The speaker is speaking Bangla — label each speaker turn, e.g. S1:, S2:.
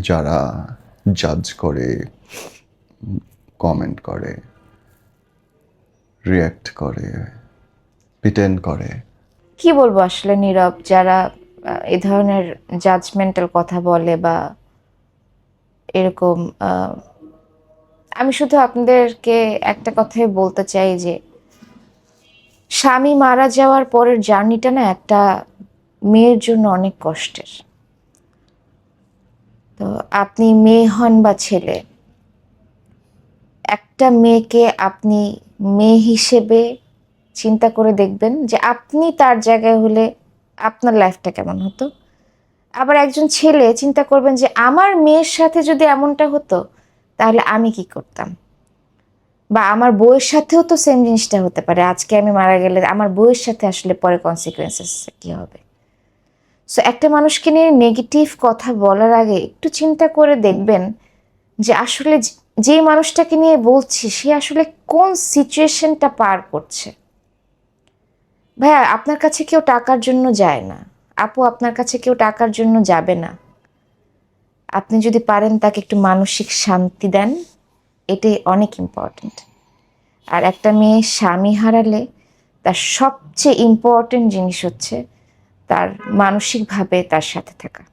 S1: যারা জাজ করে, কমেন্ট করে, রিয়্যাক্ট করে, প্রিটেন্ড করে।
S2: কি বলবো আসলে নীরব, যারা এ ধরনের জাজমেন্টাল কথা বলে বা এরকম আমি শুধু আপনাদেরকে একটা কথাই বলতে চাই যে স্বামী মারা যাওয়ার পরের জার্নিটা না একটা মেয়ের জন্য অনেক কষ্টের। তো আপনি মেয়ে হন বা ছেলে, একটা মেয়েকে আপনি মেয়ে হিসেবে চিন্তা করে দেখবেন যে আপনি তার জায়গায় হলে আপনার লাইফটা কেমন হতো। আবার একজন ছেলে চিন্তা করবেন যে আমার মেয়ের সাথে যদি এমনটা হতো তাহলে আমি কি করতাম, বা আমার বউয়ের সাথেও তো সেম জিনিসটা হতে পারে। আজকে আমি মারা গেলে আমার বউয়ের সাথে আসলে পরে কনসিকুয়েন্সেস কি হবে। সো একটা মানুষকে নিয়ে নেগেটিভ কথা বলার আগে একটু চিন্তা করে দেখবেন যে আসলে যে মানুষটাকে নিয়ে বলছি সে আসলে কোন সিচুয়েশনটা পার করছে। ভাইয়া, আপনার কাছে কেউ টাকার জন্য যায় না। আপু, আপনার কাছে কেউ টাকার জন্য যাবে না। আপনি যদি পারেন তাকে একটু মানসিক শান্তি দেন, এটাই অনেক ইম্পর্ট্যান্ট। আর একটা মেয়ে স্বামী হারালে তার সবচেয়ে ইম্পর্ট্যান্ট জিনিস হচ্ছে তার মানসিকভাবে তার সাথে থাকা।